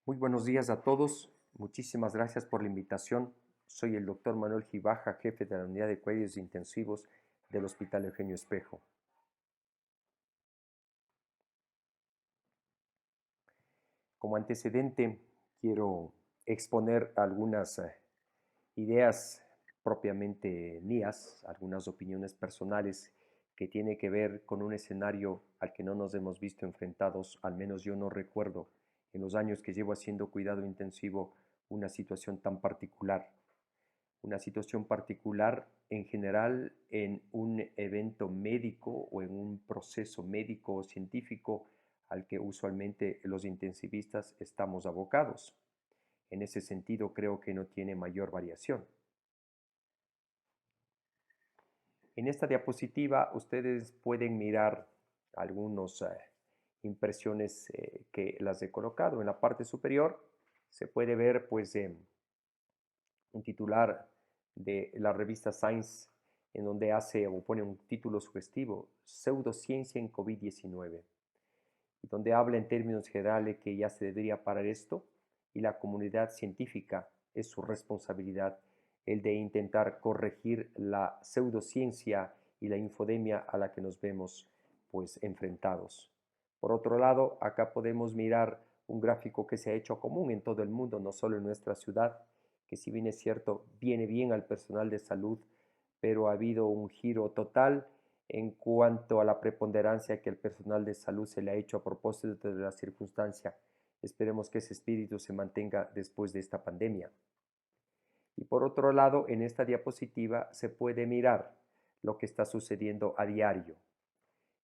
Muy buenos días a todos. Muchísimas gracias por la invitación. Soy el doctor Manuel Gibaja, jefe de la unidad de cuidados intensivos del Hospital Eugenio Espejo. Como antecedente, quiero exponer algunas ideas propiamente mías, algunas opiniones personales que tiene que ver con un escenario al que no nos hemos visto enfrentados, al menos yo no recuerdo en los años que llevo haciendo cuidado intensivo una situación tan particular. Una situación particular en general en un evento médico o en un proceso médico o científico al que usualmente los intensivistas estamos abocados. En ese sentido, creo que no tiene mayor variación. En esta diapositiva ustedes pueden mirar algunas impresiones que las he colocado. En la parte superior se puede ver pues un titular de la revista Science en donde hace o pone un título sugestivo, Pseudociencia en COVID-19, y donde habla en términos generales que ya se debería parar esto y la comunidad científica es su responsabilidad el de intentar corregir la pseudociencia y la infodemia a la que nos vemos pues enfrentados. Por otro lado, acá podemos mirar un gráfico que se ha hecho común en todo el mundo, no solo en nuestra ciudad, que si bien es cierto, viene bien al personal de salud, pero ha habido un giro total en cuanto a la preponderancia que el personal de salud se le ha hecho a propósito de la circunstancia. Esperemos que ese espíritu se mantenga después de esta pandemia. Y por otro lado, en esta diapositiva se puede mirar lo que está sucediendo a diario.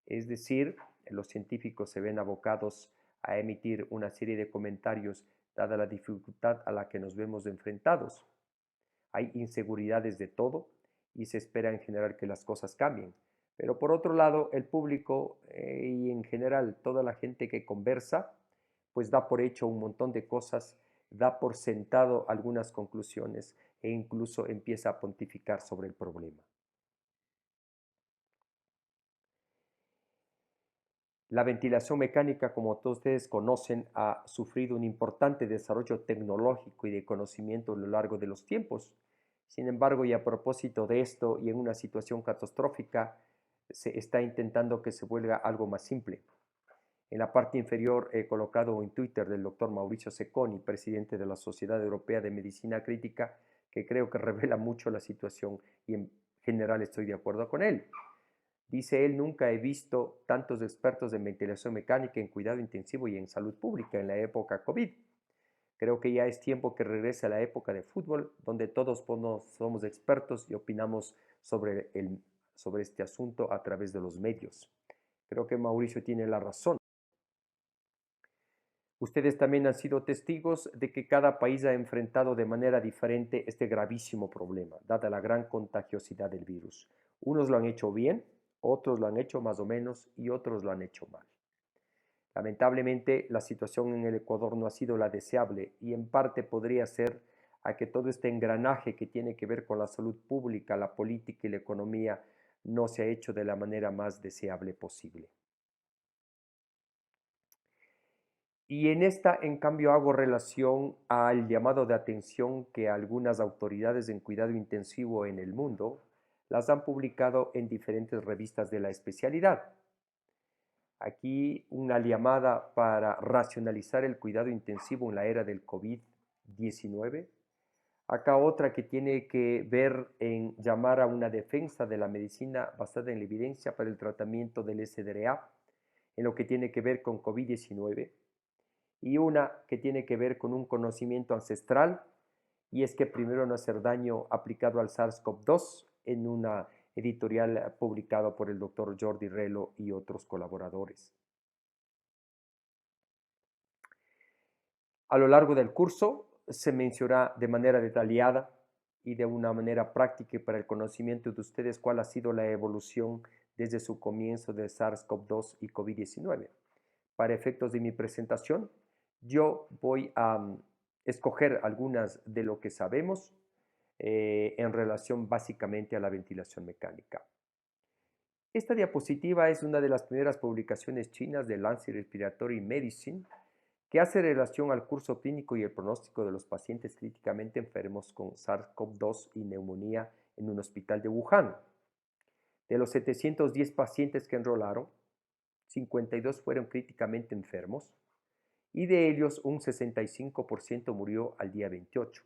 Es decir, los científicos se ven abocados a emitir una serie de comentarios dada la dificultad a la que nos vemos enfrentados. Hay inseguridades de todo y se espera en general que las cosas cambien. Pero por otro lado, el público y en general toda la gente que conversa, pues da por hecho un montón de cosas, da por sentado algunas conclusiones e incluso empieza a pontificar sobre el problema. La ventilación mecánica, como todos ustedes conocen, ha sufrido un importante desarrollo tecnológico y de conocimiento a lo largo de los tiempos. Sin embargo, y a propósito de esto y en una situación catastrófica, se está intentando que se vuelva algo más simple. En la parte inferior he colocado en Twitter del doctor Mauricio Cecconi, presidente de la Sociedad Europea de Medicina Crítica, que creo que revela mucho la situación y en general estoy de acuerdo con él. Dice él, nunca he visto tantos expertos en ventilación mecánica, en cuidado intensivo y en salud pública en la época COVID. Creo que ya es tiempo que regrese a la época de fútbol, donde todos somos expertos y opinamos sobre este asunto a través de los medios. Creo que Mauricio tiene la razón. Ustedes también han sido testigos de que cada país ha enfrentado de manera diferente este gravísimo problema, dada la gran contagiosidad del virus. Unos lo han hecho bien, otros lo han hecho más o menos y otros lo han hecho mal. Lamentablemente, la situación en el Ecuador no ha sido la deseable y en parte podría ser a que todo este engranaje que tiene que ver con la salud pública, la política y la economía no se ha hecho de la manera más deseable posible. Y en esta, en cambio, hago relación al llamado de atención que algunas autoridades en cuidado intensivo en el mundo las han publicado en diferentes revistas de la especialidad. Aquí una llamada para racionalizar el cuidado intensivo en la era del COVID-19. Acá otra que tiene que ver en llamar a una defensa de la medicina basada en la evidencia para el tratamiento del SDRA, en lo que tiene que ver con COVID-19 y una que tiene que ver con un conocimiento ancestral, y es que primero no hacer daño aplicado al SARS-CoV-2 en una editorial publicada por el doctor Jordi Relo y otros colaboradores. A lo largo del curso se menciona de manera detallada y de una manera práctica y para el conocimiento de ustedes cuál ha sido la evolución desde su comienzo de SARS-CoV-2 y COVID-19. Para efectos de mi presentación, yo voy a escoger algunas de lo que sabemos en relación básicamente a la ventilación mecánica. Esta diapositiva es una de las primeras publicaciones chinas de Lancet Respiratory Medicine que hace relación al curso clínico y el pronóstico de los pacientes críticamente enfermos con SARS-CoV-2 y neumonía en un hospital de Wuhan. De los 710 pacientes que enrolaron, 52 fueron críticamente enfermos y de ellos un 65% murió al día 28.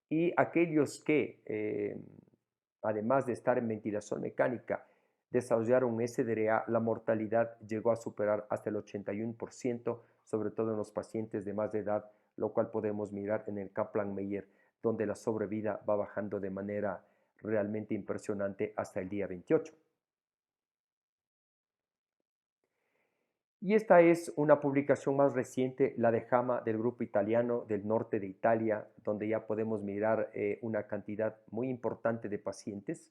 Y aquellos que, además de estar en ventilación mecánica, desarrollaron SDRA, la mortalidad llegó a superar hasta el 81%, sobre todo en los pacientes de más de edad, lo cual podemos mirar en el Kaplan-Meier, donde la sobrevida va bajando de manera realmente impresionante hasta el día 28. Y esta es una publicación más reciente, la de JAMA, del grupo italiano del norte de Italia, donde ya podemos mirar una cantidad muy importante de pacientes,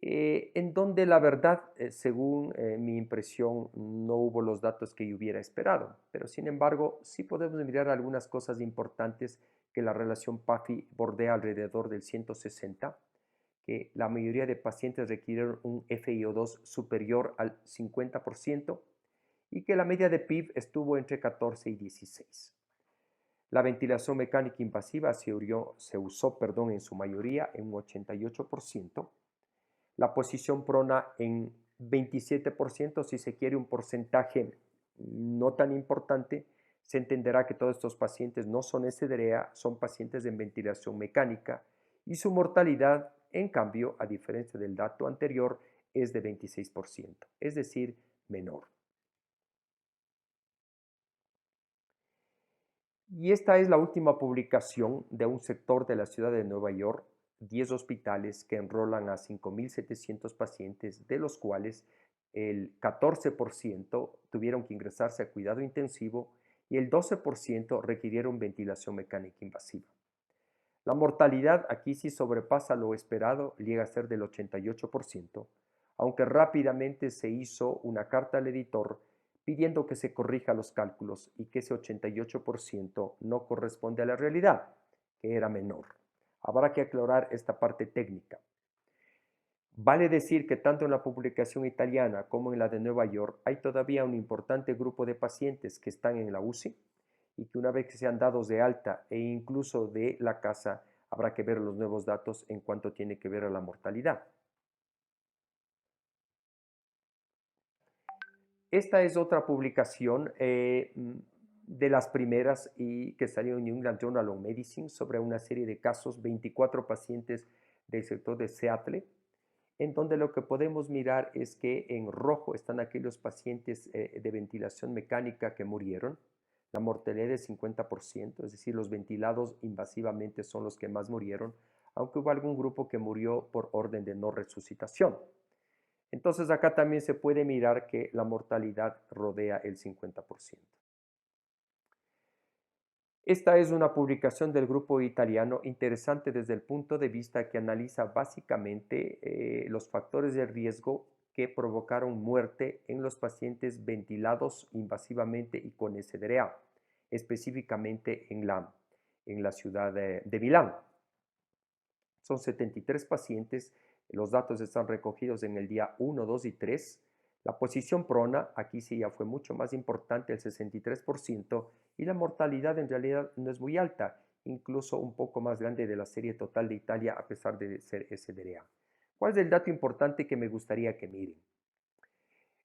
en donde la verdad, según mi impresión, no hubo los datos que yo hubiera esperado. Pero sin embargo, sí podemos mirar algunas cosas importantes, que la relación PAFI bordea alrededor del 160, que la mayoría de pacientes requirieron un FiO2 superior al 50%, y que la media de PIB estuvo entre 14 y 16. La ventilación mecánica invasiva se usó en su mayoría en un 88%, la posición prona en 27%, si se quiere un porcentaje no tan importante, se entenderá que todos estos pacientes no son SDRA, son pacientes en ventilación mecánica, y su mortalidad, en cambio, a diferencia del dato anterior, es de 26%, es decir, menor. Y esta es la última publicación de un sector de la ciudad de Nueva York, 10 hospitales que enrolan a 5.700 pacientes, de los cuales el 14% tuvieron que ingresarse a cuidado intensivo y el 12% requirieron ventilación mecánica invasiva. La mortalidad aquí sí sobrepasa lo esperado, llega a ser del 88%, aunque rápidamente se hizo una carta al editor pidiendo que se corrija los cálculos y que ese 88% no corresponde a la realidad, que era menor. Habrá que aclarar esta parte técnica. Vale decir que tanto en la publicación italiana como en la de Nueva York hay todavía un importante grupo de pacientes que están en la UCI y que una vez que sean dados de alta e incluso de la casa, habrá que ver los nuevos datos en cuanto tiene que ver a la mortalidad. Esta es otra publicación de las primeras y que salió en New England Journal of Medicine sobre una serie de casos, 24 pacientes del sector de Seattle, en donde lo que podemos mirar es que en rojo están aquellos pacientes de ventilación mecánica que murieron, la mortalidad es 50%, es decir, los ventilados invasivamente son los que más murieron, aunque hubo algún grupo que murió por orden de no resucitación. Entonces acá también se puede mirar que la mortalidad rodea el 50%. Esta es una publicación del grupo italiano interesante desde el punto de vista que analiza básicamente los factores de riesgo que provocaron muerte en los pacientes ventilados invasivamente y con SDRA, específicamente en la ciudad de Milán. Son 73 pacientes, los datos están recogidos en el día 1, 2 y 3. La posición prona, aquí sí ya fue mucho más importante, el 63%, y la mortalidad en realidad no es muy alta, incluso un poco más grande de la serie total de Italia a pesar de ser SDRA. ¿Cuál es el dato importante que me gustaría que miren?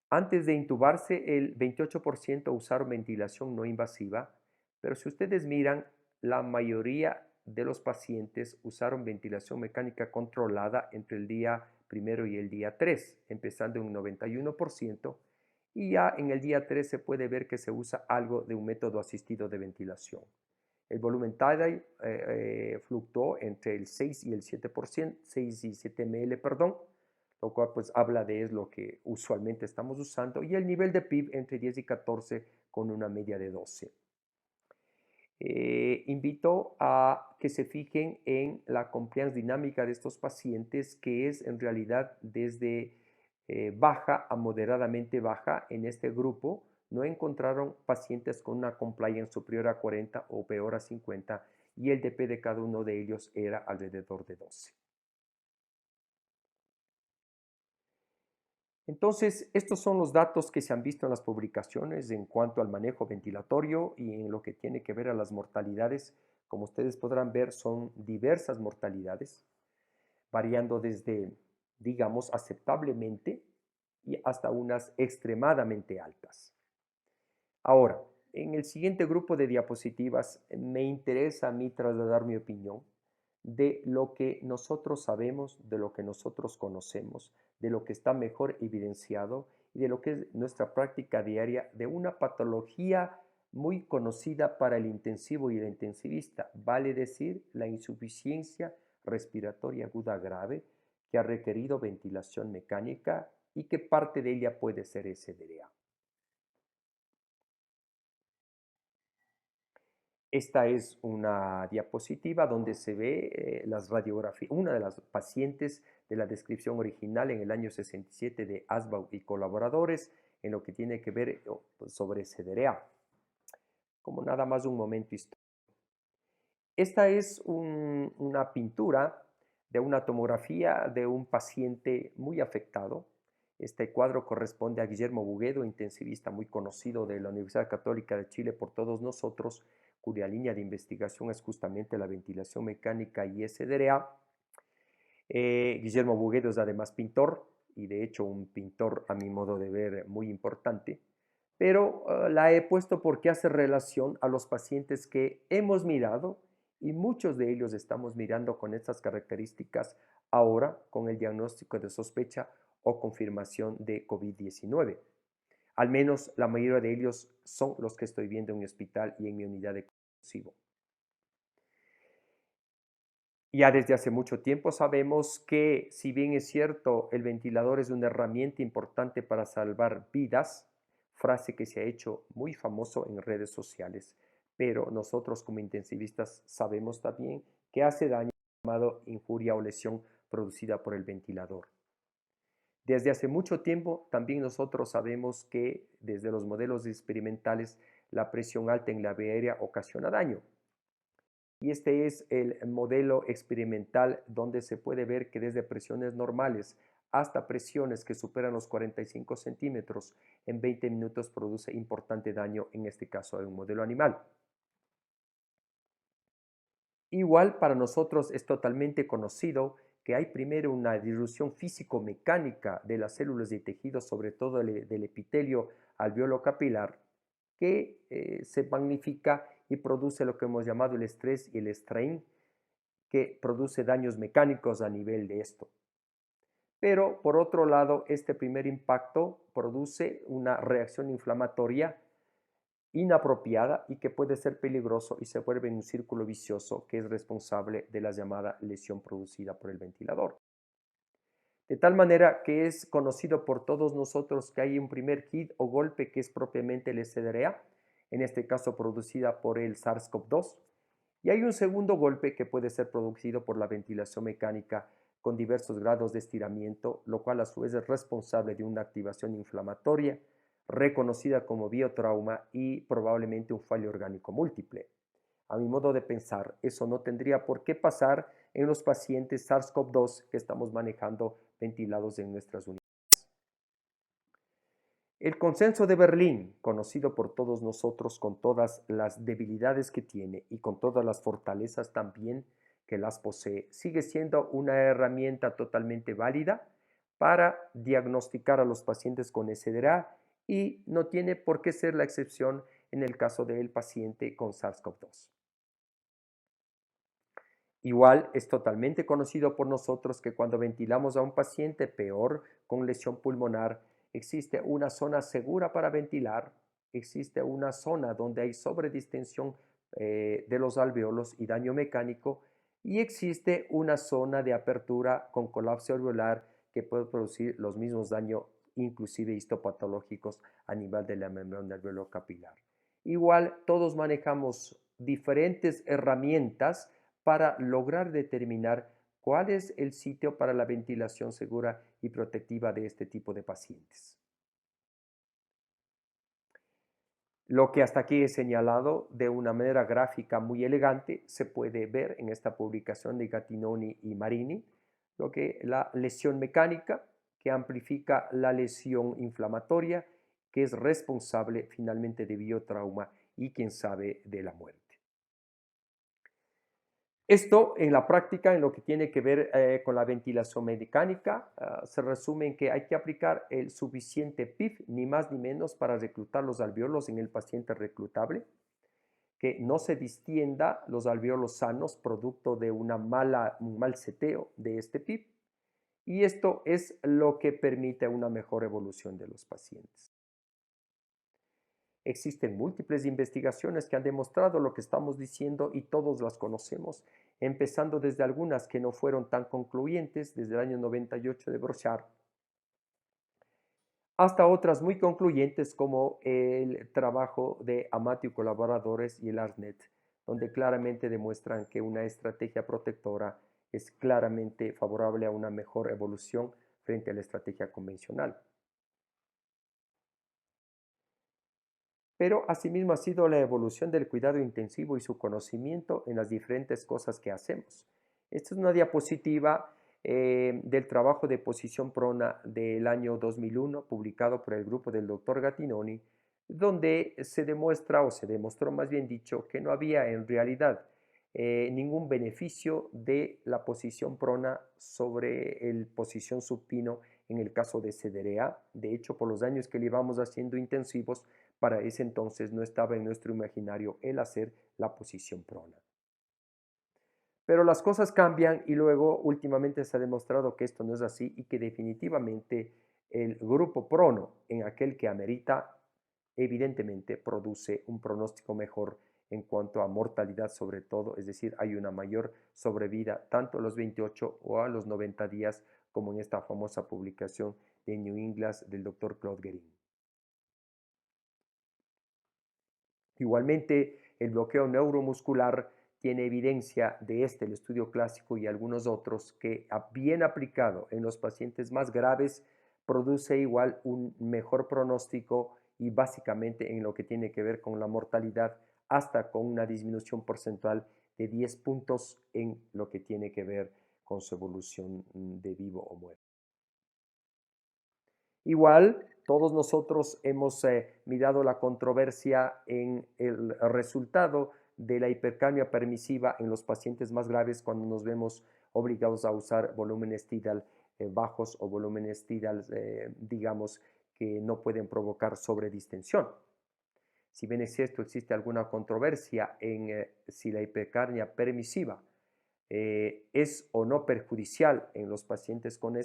Antes de intubarse, el 28% usaron ventilación no invasiva, pero si ustedes miran, la mayoría de los pacientes usaron ventilación mecánica controlada entre el día primero y el día 3, empezando en un 91%, y ya en el día 3 se puede ver que se usa algo de un método asistido de ventilación. El volumen TIDI fluctuó entre el 6 y el 7%, 6 y 7 ml, perdón, lo cual pues habla de es lo que usualmente estamos usando, y el nivel de PIB entre 10 y 14 con una media de 12. Invito a que se fijen en la compliance dinámica de estos pacientes, que es en realidad desde baja a moderadamente baja. En este grupo no encontraron pacientes con una compliance superior a 40 o peor a 50, y el DP de cada uno de ellos era alrededor de 12. Entonces, estos son los datos que se han visto en las publicaciones en cuanto al manejo ventilatorio y en lo que tiene que ver a las mortalidades. Como ustedes podrán ver, son diversas mortalidades, variando desde, digamos, aceptablemente y hasta unas extremadamente altas. Ahora, en el siguiente grupo de diapositivas me interesa a mí trasladar mi opinión de lo que nosotros sabemos, de lo que nosotros conocemos, de lo que está mejor evidenciado y de lo que es nuestra práctica diaria de una patología muy conocida para el intensivo y el intensivista, vale decir, la insuficiencia respiratoria aguda grave que ha requerido ventilación mecánica y que parte de ella puede ser SDRA. Esta es una diapositiva donde se ve las radiografías, una de las pacientes de la descripción original en el año 67 de Asbaugh y colaboradores en lo que tiene que ver sobre CDRA, como nada más un momento histórico. Esta es una pintura de una tomografía de un paciente muy afectado. Este cuadro corresponde a Guillermo Buguedo, intensivista muy conocido de la Universidad Católica de Chile por todos nosotros, cuya línea de investigación es justamente la ventilación mecánica y SDRA. Guillermo Buguedo es además pintor, y de hecho un pintor a mi modo de ver muy importante, pero la he puesto porque hace relación a los pacientes que hemos mirado y muchos de ellos estamos mirando con estas características ahora con el diagnóstico de sospecha o confirmación de COVID-19. Al menos la mayoría de ellos son los que estoy viendo en mi hospital y en mi unidad de intensivo. Ya desde hace mucho tiempo sabemos que, si bien es cierto, el ventilador es una herramienta importante para salvar vidas, frase que se ha hecho muy famoso en redes sociales, pero nosotros como intensivistas sabemos también que hace daño llamado injuria o lesión producida por el ventilador. Desde hace mucho tiempo también nosotros sabemos que desde los modelos experimentales la presión alta en la vía aérea ocasiona daño. Y este es el modelo experimental donde se puede ver que desde presiones normales hasta presiones que superan los 45 centímetros en 20 minutos produce importante daño, en este caso en un modelo animal. Igual para nosotros es totalmente conocido que hay primero una disrupción físico-mecánica de las células y tejidos, sobre todo del epitelio alveolo capilar, que se magnifica y produce lo que hemos llamado el estrés y el strain, que produce daños mecánicos a nivel de esto. Pero por otro lado, este primer impacto produce una reacción inflamatoria inapropiada y que puede ser peligroso y se vuelve en un círculo vicioso que es responsable de la llamada lesión producida por el ventilador. De tal manera que es conocido por todos nosotros que hay un primer hit o golpe que es propiamente el SDRA, en este caso producida por el SARS-CoV-2, y hay un segundo golpe que puede ser producido por la ventilación mecánica con diversos grados de estiramiento, lo cual a su vez es responsable de una activación inflamatoria reconocida como biotrauma y probablemente un fallo orgánico múltiple. A mi modo de pensar, eso no tendría por qué pasar en los pacientes SARS-CoV-2 que estamos manejando ventilados en nuestras unidades. El consenso de Berlín, conocido por todos nosotros con todas las debilidades que tiene y con todas las fortalezas también que las posee, sigue siendo una herramienta totalmente válida para diagnosticar a los pacientes con SDRA y no tiene por qué ser la excepción en el caso del paciente con SARS-CoV-2. Igual es totalmente conocido por nosotros que cuando ventilamos a un paciente peor con lesión pulmonar, existe una zona segura para ventilar, existe una zona donde hay sobredistensión de los alveolos y daño mecánico, y existe una zona de apertura con colapso alveolar que puede producir los mismos daños, inclusive histopatológicos a nivel de la membrana alveolar capilar. Igual todos manejamos diferentes herramientas para lograr determinar cuál es el sitio para la ventilación segura y protectiva de este tipo de pacientes. Lo que hasta aquí he señalado de una manera gráfica muy elegante se puede ver en esta publicación de Gattinoni y Marini, lo que la lesión mecánica que amplifica la lesión inflamatoria, que es responsable finalmente de biotrauma y quién sabe de la muerte. Esto en la práctica, en lo que tiene que ver con la ventilación mecánica, se resume en que hay que aplicar el suficiente PIF, ni más ni menos, para reclutar los alvéolos en el paciente reclutable, que no se distienda los alvéolos sanos producto de un mal seteo de este PIF, y esto es lo que permite una mejor evolución de los pacientes. Existen múltiples investigaciones que han demostrado lo que estamos diciendo y todos las conocemos, empezando desde algunas que no fueron tan concluyentes, desde el año 98 de Brochard, hasta otras muy concluyentes como el trabajo de Amato y colaboradores y el ARNET, donde claramente demuestran que una estrategia protectora es claramente favorable a una mejor evolución frente a la estrategia convencional. Pero asimismo ha sido la evolución del cuidado intensivo y su conocimiento en las diferentes cosas que hacemos. Esta es una diapositiva del trabajo de posición prona del año 2001, publicado por el grupo del doctor Gattinoni, donde se demuestra, o se demostró más bien dicho, que no había en realidad ningún beneficio de la posición prona sobre el posición supino en el caso de CDRA. De hecho, por los años que le íbamos haciendo intensivos, para ese entonces no estaba en nuestro imaginario el hacer la posición prona. Pero las cosas cambian y luego últimamente se ha demostrado que esto no es así y que definitivamente el grupo prono en aquel que amerita evidentemente produce un pronóstico mejor en cuanto a mortalidad sobre todo, es decir, hay una mayor sobrevida tanto a los 28 o a los 90 días como en esta famosa publicación de New England del doctor Claude Guérin. Igualmente, el bloqueo neuromuscular tiene evidencia de el estudio clásico y algunos otros, que bien aplicado en los pacientes más graves produce igual un mejor pronóstico y básicamente en lo que tiene que ver con la mortalidad, hasta con una disminución porcentual de 10 puntos en lo que tiene que ver con su evolución de vivo o muerto. Igual, todos nosotros hemos mirado la controversia en el resultado de la hipercapnia permisiva en los pacientes más graves cuando nos vemos obligados a usar volúmenes tidal bajos o volúmenes tidal, digamos, que no pueden provocar sobredistensión. Si bien es cierto, existe alguna controversia en si la hipercapnia permisiva es o no perjudicial en los pacientes con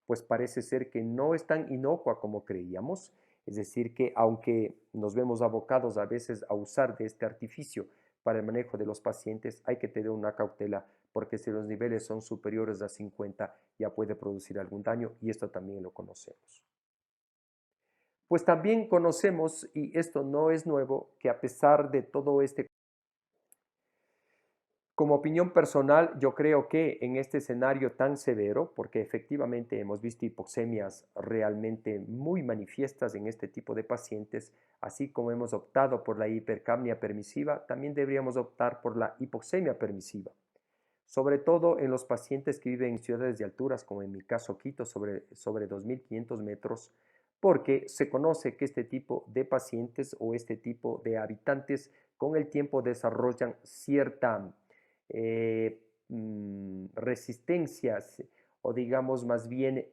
pues parece ser que no es tan inocua como creíamos. Es decir, que aunque nos vemos abocados a veces a usar de este artificio para el manejo de los pacientes, hay que tener una cautela, porque si los niveles son superiores a 50 ya puede producir algún daño, y esto también lo conocemos. Pues también conocemos, y esto no es nuevo, que a pesar de todo este... Como opinión personal, yo creo que en este escenario tan severo, porque efectivamente hemos visto hipoxemias realmente muy manifiestas en este tipo de pacientes, así como hemos optado por la hipercapnia permisiva, también deberíamos optar por la hipoxemia permisiva, sobre todo en los pacientes que viven en ciudades de alturas, como en mi caso Quito, sobre 2.500 metros, porque se conoce que este tipo de pacientes o este tipo de habitantes con el tiempo desarrollan cierta resistencias, o digamos más bien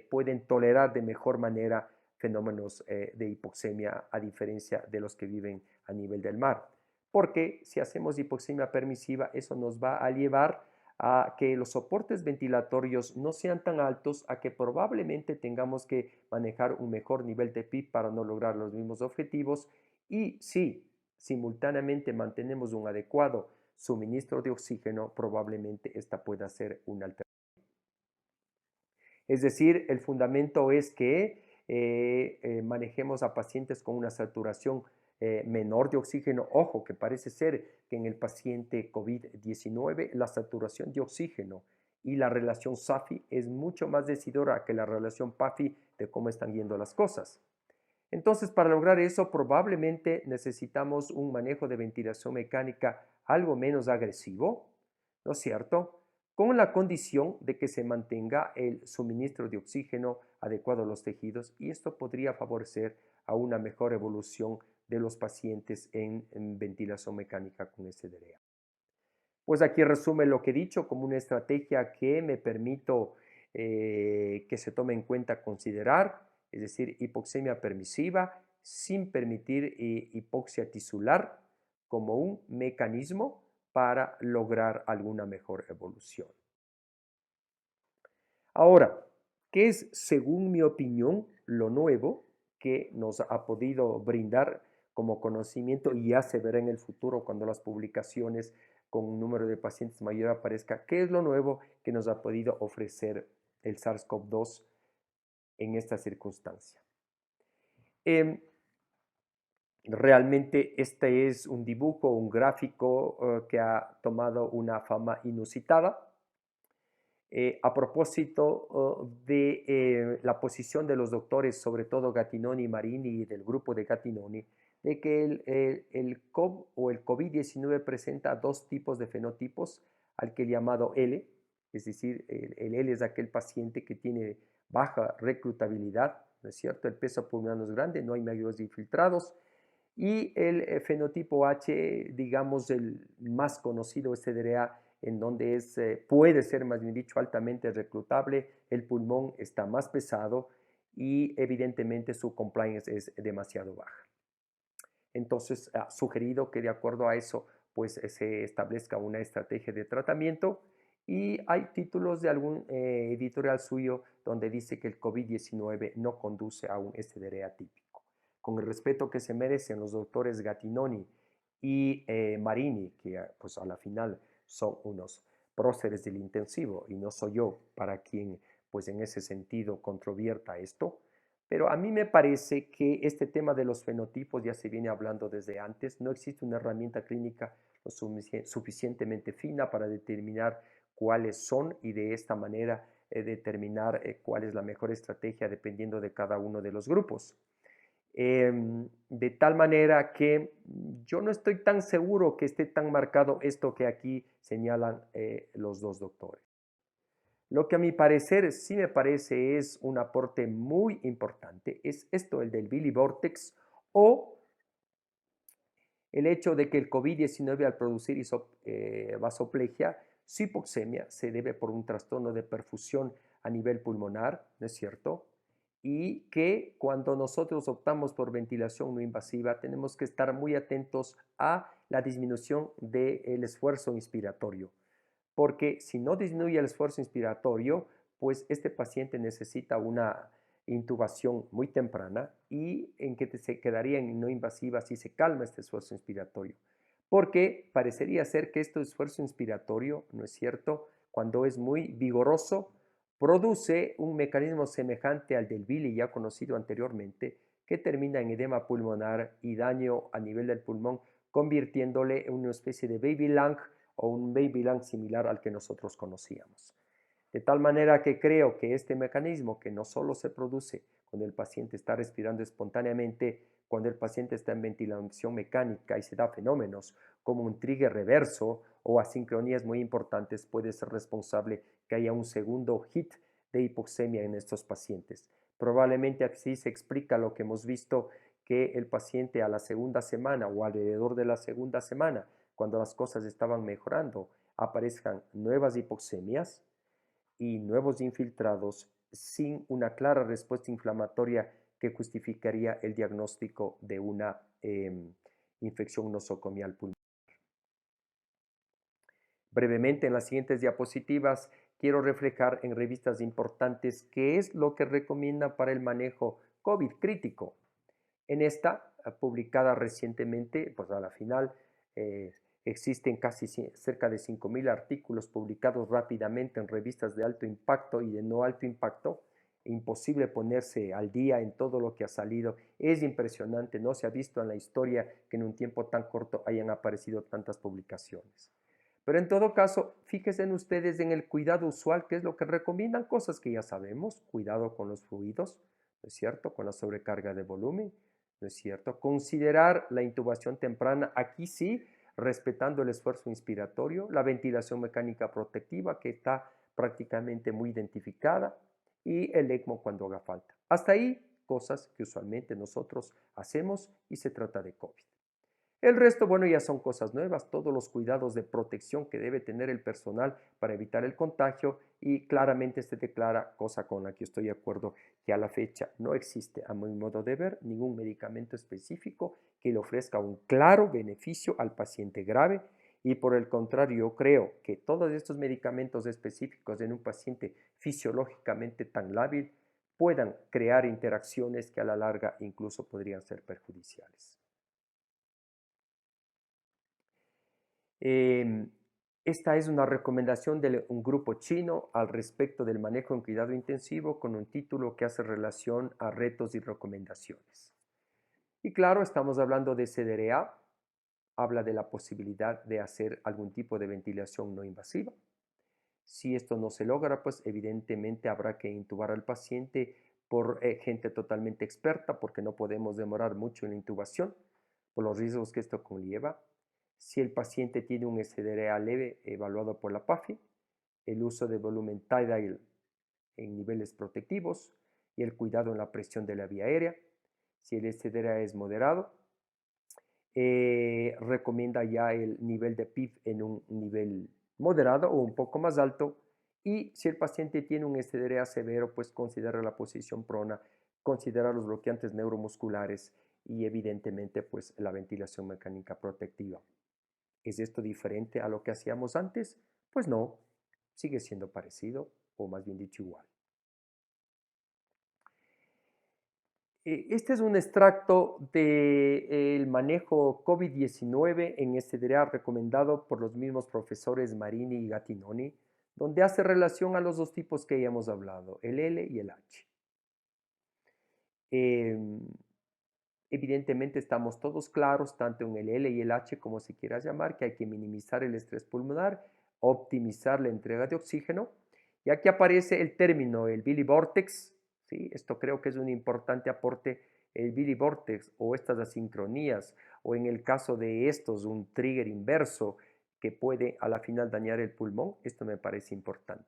pueden tolerar de mejor manera fenómenos de hipoxemia, a diferencia de los que viven a nivel del mar. Porque si hacemos hipoxemia permisiva, eso nos va a llevar a que los soportes ventilatorios no sean tan altos, a que probablemente tengamos que manejar un mejor nivel de PIB para no lograr los mismos objetivos. Y si simultáneamente mantenemos un adecuado suministro de oxígeno, probablemente esta pueda ser una alternativa. Es decir, el fundamento es que manejemos a pacientes con una saturación menor de oxígeno. Ojo, que parece ser que en el paciente COVID-19 la saturación de oxígeno y la relación SAFI es mucho más decidora que la relación PAFI de cómo están yendo las cosas. Entonces, para lograr eso, probablemente necesitamos un manejo de ventilación mecánica algo menos agresivo, ¿no es cierto? con la condición de que se mantenga el suministro de oxígeno adecuado a los tejidos, y esto podría favorecer a una mejor evolución de los pacientes en ventilación mecánica con SDRA. Pues aquí resume lo que he dicho como una estrategia que me permito que se tome en cuenta considerar, es decir, hipoxemia permisiva sin permitir hipoxia tisular como un mecanismo para lograr alguna mejor evolución. Ahora, ¿qué es, según mi opinión, lo nuevo que nos ha podido brindar como conocimiento y ya se verá en el futuro cuando las publicaciones con un número de pacientes mayor aparezca? ¿Qué es lo nuevo que nos ha podido ofrecer el SARS-CoV-2 en esta circunstancia? Realmente este es un dibujo, un gráfico que ha tomado una fama inusitada. A propósito de la posición de los doctores, sobre todo Gattinoni y Marini y del grupo de Gattinoni, de que el COVID o el COVID-19 presenta dos tipos de fenotipos, al que el llamado L, es decir, el L es aquel paciente que tiene baja reclutabilidad, ¿no es cierto? El peso pulmonar no es grande, no hay mayores infiltrados, y el fenotipo H, digamos, el más conocido, SDRA, en donde puede ser, más bien dicho, altamente reclutable, el pulmón está más pesado y evidentemente su compliance es demasiado baja. Entonces, ha sugerido que de acuerdo a eso, pues se establezca una estrategia de tratamiento, y hay títulos de algún editorial suyo donde dice que el COVID-19 no conduce a un SDRA típico. Con el respeto que se merecen los doctores Gattinoni y Marini, que pues a la final son unos próceres del intensivo y no soy yo para quien pues en ese sentido controvierta esto, pero a mí me parece que este tema de los fenotipos ya se viene hablando desde antes. No existe una herramienta clínica lo suficientemente fina para determinar cuáles son y de esta manera determinar cuál es la mejor estrategia dependiendo de cada uno de los grupos. De tal manera que yo no estoy tan seguro que esté tan marcado esto que aquí señalan los dos doctores. Lo que a mi parecer sí me parece es un aporte muy importante es esto, el del Billy Vortex, o el hecho de que el COVID-19 al producir vasoplegia, su hipoxemia se debe por un trastorno de perfusión a nivel pulmonar, ¿no es cierto? Y que cuando nosotros optamos por ventilación no invasiva tenemos que estar muy atentos a la disminución del esfuerzo inspiratorio, porque si no disminuye el esfuerzo inspiratorio, pues este paciente necesita una intubación muy temprana y en que se quedaría en no invasiva si se calma este esfuerzo inspiratorio. Porque parecería ser que este esfuerzo inspiratorio, ¿no es cierto?, cuando es muy vigoroso, produce un mecanismo semejante al del Billy ya conocido anteriormente, que termina en edema pulmonar y daño a nivel del pulmón, convirtiéndole en una especie de baby lung o un baby lung similar al que nosotros conocíamos. De tal manera que creo que este mecanismo, que no solo se produce cuando el paciente está respirando espontáneamente, cuando el paciente está en ventilación mecánica y se da fenómenos como un trigger reverso o asincronías muy importantes, puede ser responsable que haya un segundo hit de hipoxemia en estos pacientes. Probablemente así se explica lo que hemos visto, que el paciente a la segunda semana o alrededor de la segunda semana, cuando las cosas estaban mejorando, aparezcan nuevas hipoxemias y nuevos infiltrados sin una clara respuesta inflamatoria que justificaría el diagnóstico de una infección nosocomial pulmonar. Brevemente, en las siguientes diapositivas, quiero reflejar en revistas importantes qué es lo que recomiendan para el manejo COVID crítico. En esta, publicada recientemente, pues a la final, existen casi cerca de 5.000 artículos publicados rápidamente en revistas de alto impacto y de no alto impacto. Imposible ponerse al día en todo lo que ha salido. Es impresionante, no se ha visto en la historia que en un tiempo tan corto hayan aparecido tantas publicaciones. Pero en todo caso, fíjense en ustedes en el cuidado usual, que es lo que recomiendan, cosas que ya sabemos: cuidado con los fluidos, ¿no es cierto?, con la sobrecarga de volumen, ¿no es cierto?, considerar la intubación temprana. Aquí sí respetando el esfuerzo inspiratorio, la ventilación mecánica protectiva que está prácticamente muy identificada y el ECMO cuando haga falta. Hasta ahí, cosas que usualmente nosotros hacemos y se trata de COVID. El resto, bueno, ya son cosas nuevas, todos los cuidados de protección que debe tener el personal para evitar el contagio y claramente se declara, cosa con la que estoy de acuerdo, que a la fecha no existe, a mi modo de ver, ningún medicamento específico que le ofrezca un claro beneficio al paciente grave y por el contrario, yo creo que todos estos medicamentos específicos en un paciente fisiológicamente tan lábil puedan crear interacciones que a la larga incluso podrían ser perjudiciales. Eh, Esta es una recomendación de un grupo chino al respecto del manejo en cuidado intensivo con un título que hace relación a retos y recomendaciones. Y claro, estamos hablando de CDRA, habla de la posibilidad de hacer algún tipo de ventilación no invasiva. Si esto no se logra, pues evidentemente habrá que intubar al paciente por gente totalmente experta porque no podemos demorar mucho en la intubación por los riesgos que esto conlleva. Si el paciente tiene un SDRA leve evaluado por la PAFI, el uso de volumen tidal en niveles protectivos y el cuidado en la presión de la vía aérea. Si el SDRA es moderado, recomienda ya el nivel de PIV en un nivel moderado o un poco más alto. Y si el paciente tiene un SDRA severo, pues considera la posición prona, considera los bloqueantes neuromusculares y evidentemente pues la ventilación mecánica protectiva. ¿Es esto diferente a lo que hacíamos antes? Pues no, sigue siendo parecido o más bien dicho igual. Este es un extracto del manejo COVID-19 en SDRA recomendado por los mismos profesores Marini y Gattinoni, donde hace relación a los dos tipos que ya hemos hablado, el L y el H. Eh, Evidentemente estamos todos claros, tanto en el L y el H como se quiera llamar, que hay que minimizar el estrés pulmonar, optimizar la entrega de oxígeno. Y aquí aparece el término, el Billy Vortex, ¿sí? Esto creo que es un importante aporte, el Billy Vortex o estas asincronías, o en el caso de estos, un trigger inverso que puede a la final dañar el pulmón, esto me parece importante.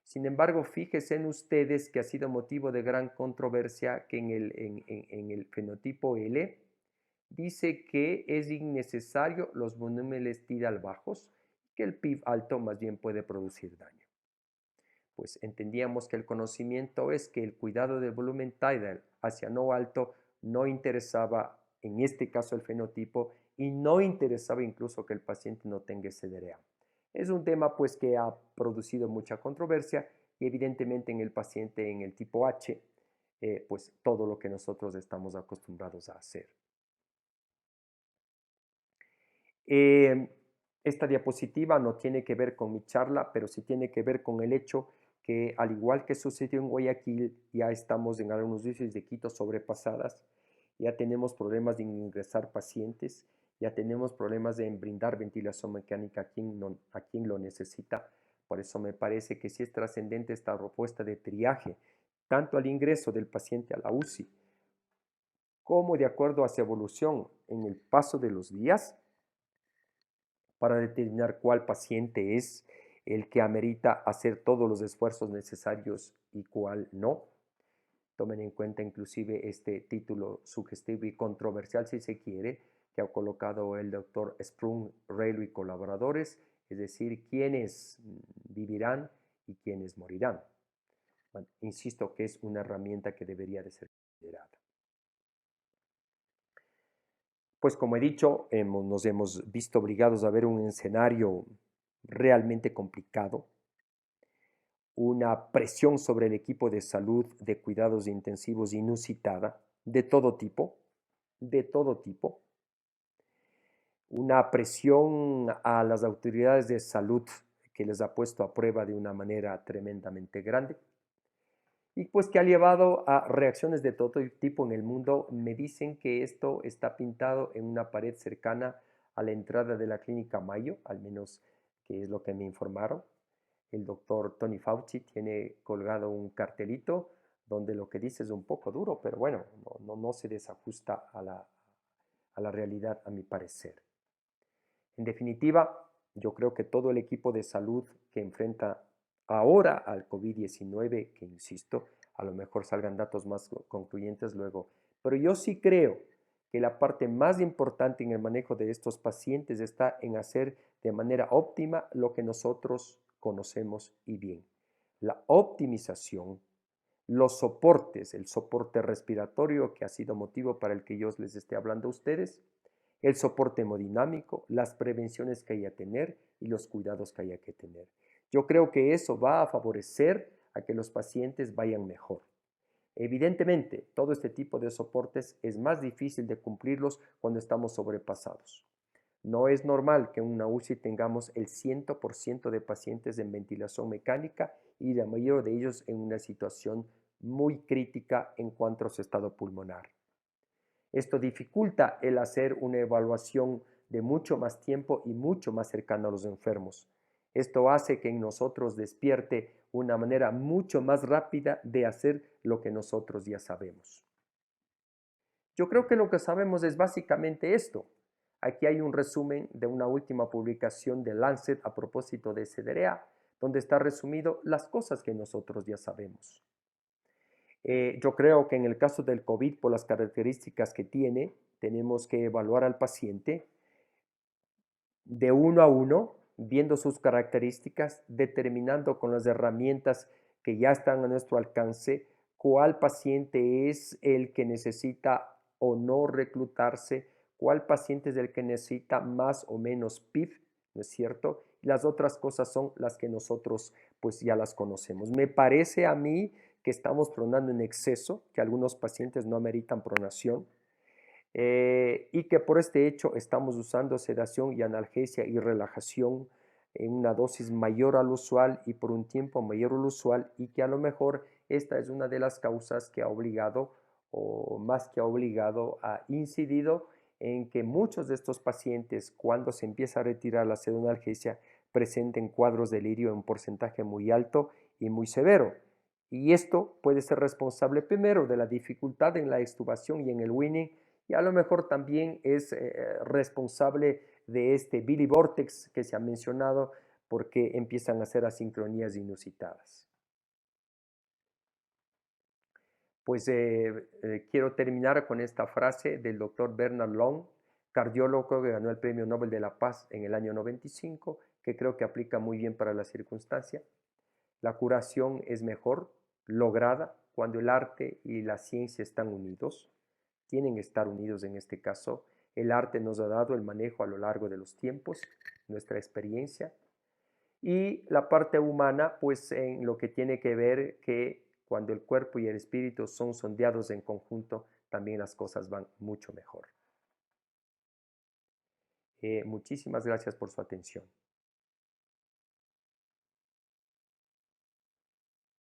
Sin embargo, fíjense en ustedes que ha sido motivo de gran controversia que en el fenotipo L dice que es innecesario los volúmenes tidal bajos, que el PIB alto más bien puede producir daño. Pues entendíamos que el conocimiento es que el cuidado del volumen tidal hacia no alto no interesaba, en este caso el fenotipo, y no interesaba incluso que el paciente no tenga SDRA. Es un tema pues que ha producido mucha controversia y evidentemente en el paciente en el tipo H, pues todo lo que nosotros estamos acostumbrados a hacer. Eh, Esta diapositiva no tiene que ver con mi charla, pero sí tiene que ver con el hecho que al igual que sucedió en Guayaquil, ya estamos en algunos distritos de Quito sobrepasadas, ya tenemos problemas de ingresar pacientes, ya tenemos problemas de brindar ventilación mecánica a quien lo necesita. Por eso me parece que sí es trascendente esta propuesta de triaje, tanto al ingreso del paciente a la UCI, como de acuerdo a su evolución en el paso de los días, para determinar cuál paciente es el que amerita hacer todos los esfuerzos necesarios y cuál no. Tomen en cuenta inclusive este título sugestivo y controversial, si se quiere, que ha colocado el doctor Sprung, Reylo y colaboradores, es decir, quiénes vivirán y quiénes morirán. Bueno, insisto que es una herramienta que debería de ser considerada. Pues como he dicho, nos hemos visto obligados a ver un escenario realmente complicado, una presión sobre el equipo de salud de cuidados intensivos inusitada, de todo tipo, una presión a las autoridades de salud que les ha puesto a prueba de una manera tremendamente grande y pues que ha llevado a reacciones de todo tipo en el mundo. Me dicen que esto está pintado en una pared cercana a la entrada de la clínica Mayo, al menos que es lo que me informaron. El doctor Tony Fauci tiene colgado un cartelito donde lo que dice es un poco duro, pero bueno, no se desajusta a la realidad a mi parecer. En definitiva, yo creo que todo el equipo de salud que enfrenta ahora al COVID-19, que insisto, a lo mejor salgan datos más concluyentes luego, pero yo sí creo que la parte más importante en el manejo de estos pacientes está en hacer de manera óptima lo que nosotros conocemos y bien. La optimización, los soportes, el soporte respiratorio que ha sido motivo para el que yo les esté hablando a ustedes, el soporte hemodinámico, las prevenciones que hay que tener y los cuidados que hay que tener. Yo creo que eso va a favorecer a que los pacientes vayan mejor. Evidentemente, todo este tipo de soportes es más difícil de cumplirlos cuando estamos sobrepasados. No es normal que en una UCI tengamos el 100% de pacientes en ventilación mecánica y la mayoría de ellos en una situación muy crítica en cuanto a su estado pulmonar. Esto dificulta el hacer una evaluación de mucho más tiempo y mucho más cercana a los enfermos. Esto hace que en nosotros despierte una manera mucho más rápida de hacer lo que nosotros ya sabemos. Yo creo que lo que sabemos es básicamente esto. Aquí hay un resumen de una última publicación de Lancet a propósito de SDRA, donde está resumido las cosas que nosotros ya sabemos. Yo creo que en el caso del COVID, por las características que tiene, tenemos que evaluar al paciente de uno a uno, viendo sus características, determinando con las herramientas que ya están a nuestro alcance cuál paciente es el que necesita o no reclutarse, cuál paciente es el que necesita más o menos PIF, ¿no es cierto? Y las otras cosas son las que nosotros pues ya las conocemos. Me parece a mí que estamos pronando en exceso, que algunos pacientes no ameritan pronación, y que por este hecho estamos usando sedación y analgesia y relajación en una dosis mayor al usual y por un tiempo mayor al usual, y que a lo mejor esta es una de las causas que ha obligado, o más que ha obligado, ha incidido en que muchos de estos pacientes, cuando se empieza a retirar la sedonalgesia, presenten cuadros de delirio en un porcentaje muy alto y muy severo. Y esto puede ser responsable primero de la dificultad en la extubación y en el weaning, y a lo mejor también es responsable de este Billy Vortex que se ha mencionado, porque empiezan a hacer asincronías inusitadas. Pues quiero terminar con esta frase del doctor Bernard Long, cardiólogo que ganó el Premio Nobel de la Paz en el año 95, que creo que aplica muy bien para la circunstancia. La curación es mejor lograda cuando el arte y la ciencia están unidos. Tienen que estar unidos en este caso. El arte nos ha dado el manejo a lo largo de los tiempos, nuestra experiencia. Y la parte humana, pues en lo que tiene que ver que cuando el cuerpo y el espíritu son sondeados en conjunto, también las cosas van mucho mejor. Muchísimas gracias por su atención.